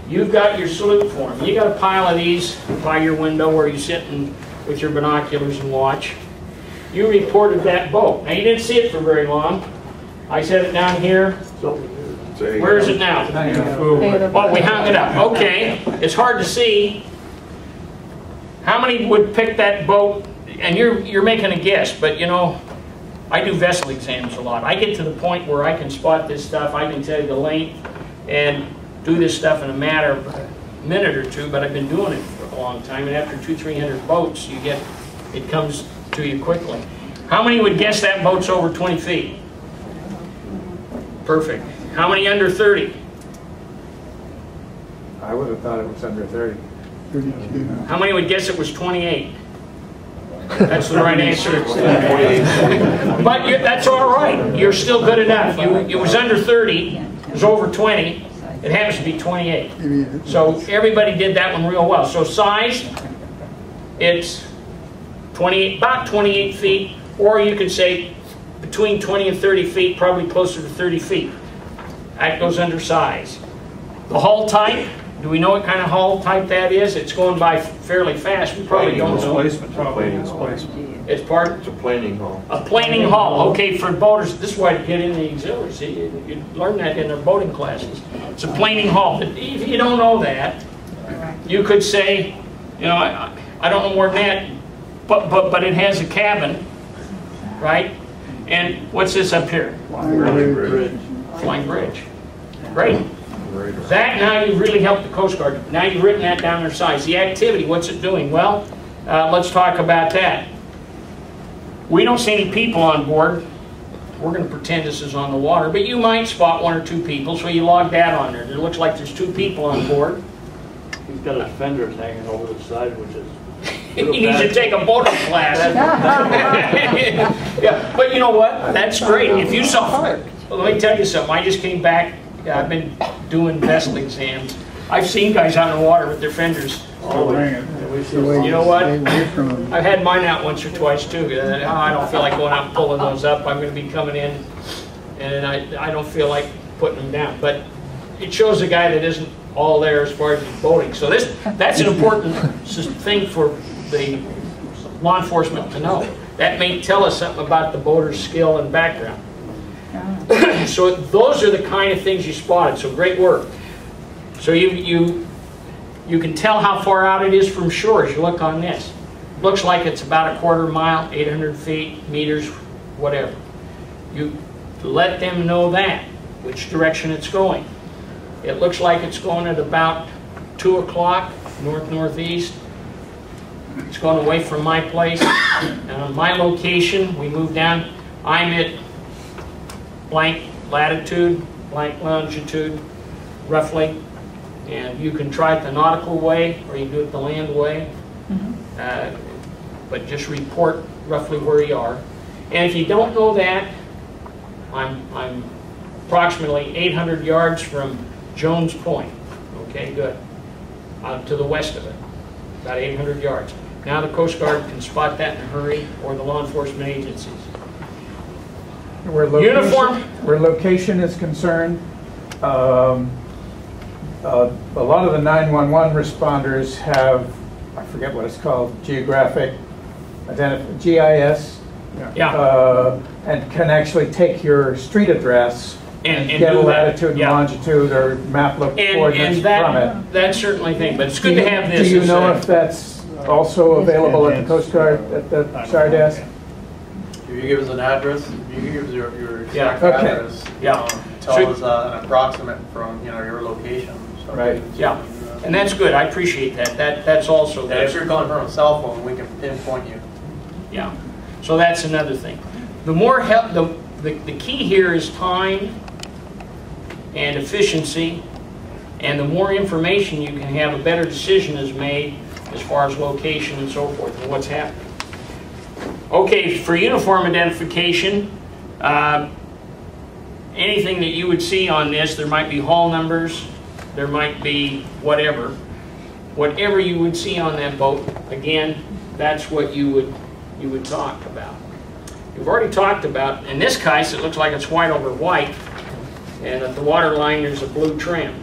You've got your salute form. You got a pile of these by your window where you sit with your binoculars and watch. You reported that boat. Now you didn't see it for very long. I set it down here. Where is it now? Oh, we hung it up. Okay. It's hard to see. How many would pick that boat? And you're making a guess, but you know, I do vessel exams a lot. I get to the point where I can spot this stuff. I can tell you the length and do this stuff in a matter of a minute or two, but I've been doing it for a long time, and after 200-300 boats, it comes to you quickly. How many would guess that boat's over 20 feet? Perfect. How many under 30? I would have thought it was under 30. How many would guess it was 28? That's the right answer. But that's all right. You're still good enough. It was under 30. It was over 20. It happens to be 28. So everybody did that one real well. So size, it's about 28 feet, or you could say between 20 and 30 feet, probably closer to 30 feet. That goes under size. The hull type, do we know what kind of hull type that is? It's going by fairly fast. We probably don't know. It's part? It's a planing hull. A planing hull. Okay, for boaters, this is why you get in the auxiliary. See, you learn that in their boating classes. It's a planing hull. If you don't know that, you could say, you know, I don't know more than that, but it has a cabin, right? And what's this up here? Flying bridge. Flying bridge. Great. That now you've really helped the Coast Guard. Now you've written that down their size. The activity, what's it doing? Well, let's talk about that. We don't see any people on board. We're going to pretend this is on the water, but you might spot one or two people, so you log that on there. It looks like there's 2 people on board. He's got his fenders hanging over the side, which is... He needs to take a boating class. Yeah, but you know what? That's great. If you saw, let me tell you something. I just came back. I've been doing vessel exams. I've seen guys out in the water with their fenders. You know what? I've had mine out once or twice too. I don't feel like going out and pulling those up. I'm going to be coming in, and I don't feel like putting them down. But it shows a guy that isn't all there as far as his boating. So that's an important thing for the law enforcement to know. That may tell us something about the boater's skill and background. So those are the kind of things you spotted. So great work. So you can tell how far out it is from shore as you look on this. Looks like it's about a quarter mile, 800 feet, meters, whatever. You let them know that, which direction it's going. It looks like it's going at about 2 o'clock, north-northeast. It's going away from my place. And on my location, we move down. I'm at blank latitude, blank longitude, roughly. And you can try it the nautical way, or you can do it the land way. But just report roughly where you are. And if you don't know that, I'm approximately 800 yards from Jones Point. Okay, good. To the west of it, about 800 yards. Now the Coast Guard can spot that in a hurry, or the law enforcement agencies. Where location is concerned, a lot of the 911 responders have, I forget what it's called, geographic GIS, and can actually take your street address and get a latitude and longitude or map look coordinates from it. That's certainly a thing, but it's good to have this. Do you know if that's also available at the Coast Guard, at the SAR desk? If you give us an address, if you give us your exact address, tell us an approximate from your location. So right. And that's good. I appreciate that. That's also good. If you're calling from a cell phone, we can pinpoint you. Yeah. So that's another thing. The more help, the key here is time and efficiency, and the more information you can have, a better decision is made as far as location and so forth and what's happening. Okay, for uniform identification, anything that you would see on this, there might be hull numbers, there might be whatever you would see on that boat. Again, that's what you would talk about. We've already talked about, in this case, it looks like it's white over white, and at the water line there's a blue trim.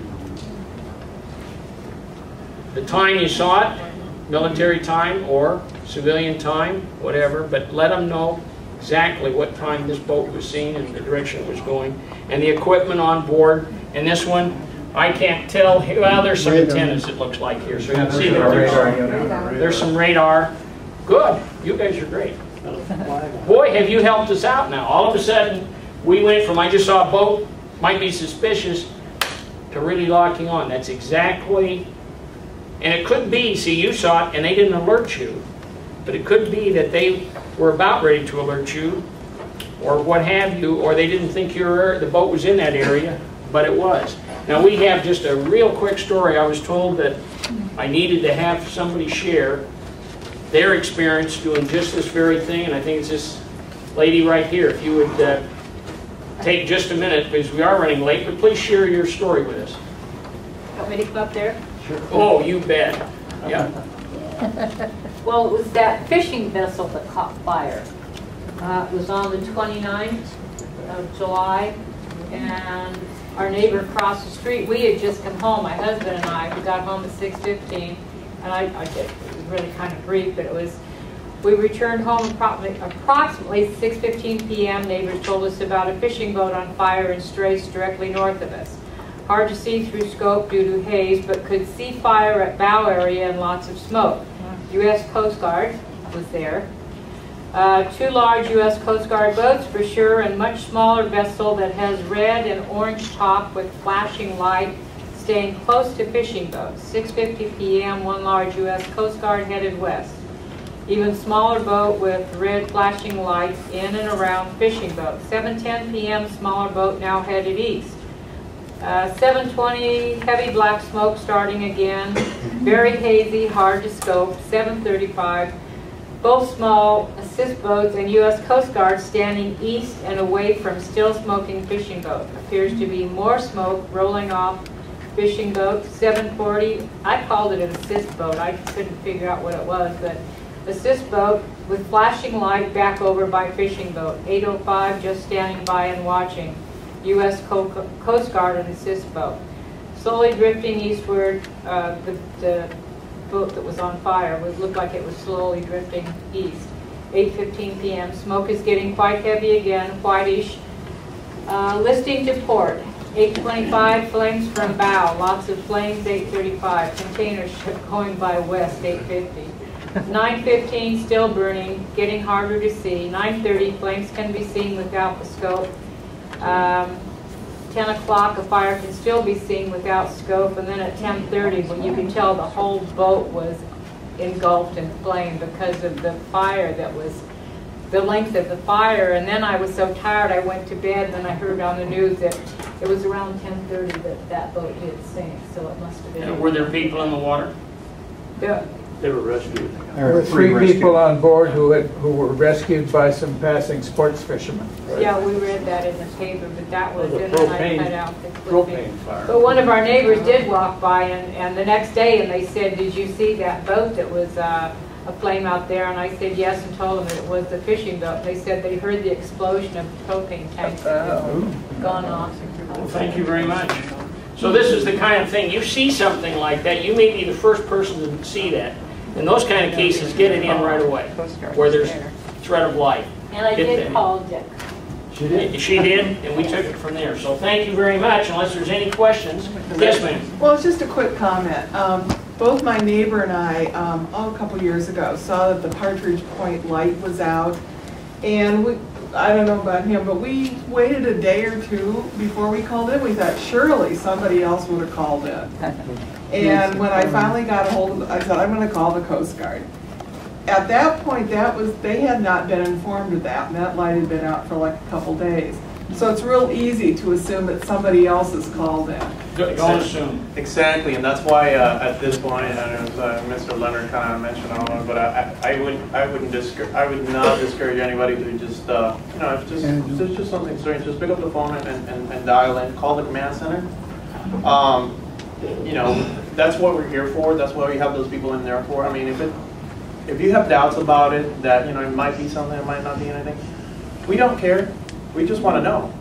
the time you saw it, military time or civilian time, whatever, but let them know exactly what time this boat was seen and the direction it was going, and the equipment on board. And this one, I can't tell. Well, there's some antennas, it looks like here, so you can see that there's some radar. Good. You guys are great. Boy, have you helped us out now. All of a sudden, we went from I just saw a boat, might be suspicious, to really locking on. That's exactly, and it could be, see, you saw it and they didn't alert you, but it could be that they were about ready to alert you, or what have you, or they didn't think the boat was in that area, but it was. Now we have just a real quick story. I was told that I needed to have somebody share their experience doing just this very thing, and I think it's this lady right here. If you would take just a minute, because we are running late, but please share your story with us. Want me to come up there? Sure. Oh, you bet. Yeah. Well, it was that fishing vessel that caught fire. It was on the 29th of July, and our neighbor across the street, we had just come home, my husband and I, we got home at 6:15, and it was really kind of brief, but it was, we returned home approximately 6:15 p.m. Neighbors told us about a fishing boat on fire in straits directly north of us. Hard to see through scope due to haze, but could see fire at bow area and lots of smoke. U.S. Coast Guard was there. 2 large U.S. Coast Guard boats for sure, and much smaller vessel that has red and orange top with flashing light staying close to fishing boats. 6:50 p.m. 1 large U.S. Coast Guard headed west. Even smaller boat with red flashing lights in and around fishing boat. 7:10 p.m. smaller boat now headed east. 7:20 heavy black smoke starting again. Very hazy, hard to scope. 7:35 both small assist boats and U.S. Coast Guard standing east and away from still smoking fishing boat. Appears to be more smoke rolling off fishing boat. 7:40, I called it an assist boat. I couldn't figure out what it was, but assist boat with flashing light back over by fishing boat. 8:05 just standing by and watching. U.S. Coast Guard and assist boat. Slowly drifting eastward, the boat that was on fire would look like it was slowly drifting east. 8:15 p.m. Smoke is getting quite heavy again, whitish. Listing to port. 8:25 flames from bow. Lots of flames. 8:35 container ship going by west. 8:50. 9:15 still burning, getting harder to see. 9:30 flames can be seen without the scope. 10 o'clock a fire can still be seen without scope, and then at 10:30 when you can tell the whole boat was engulfed in flame because of the fire that was the length of the fire. And then I was so tired I went to bed, and then I heard on the news that it was around 10:30 that boat did sink, so it must have been. And were there people in the water? Yeah. They were rescued. There were 3 people on board who were rescued by some passing sports fishermen. Yeah, we read that in the paper, but that was The it, and I cut out the clipping. propane fire. But one of our neighbors did walk by, and the next day, and they said, "Did you see that boat that was aflame out there?" And I said yes, and told them that it was the fishing boat. They said they heard the explosion of the propane tanks that had gone off. Well, thank you very much. So this is the kind of thing, you see something like that, you may be the first person to see that. In those kind of cases, get it in right away, where there's threat of life. And I did call Dick. She did? She did, and we took it from there. So thank you very much, unless there's any questions. Yes, ma'am. Well, it's just a quick comment. Both my neighbor and I, a couple years ago, saw that the Partridge Point light was out. And I don't know about him, but we waited a day or two before we called in. We thought surely somebody else would have called in. And when I finally got a hold of it, I thought, I'm going to call the Coast Guard. At that point, they had not been informed of that, and that light had been out for like a couple days. So it's real easy to assume that somebody else has called in. Don't assume. Exactly, and that's why at this point, and as Mr. Leonard kind of mentioned, but I would not discourage anybody to just if it's just something strange, just pick up the phone and dial in, call the command center. That's what we're here for. That's what we have those people in there for. I mean, if you have doubts about it, that it might be something, it might not be anything, we don't care. We just want to know.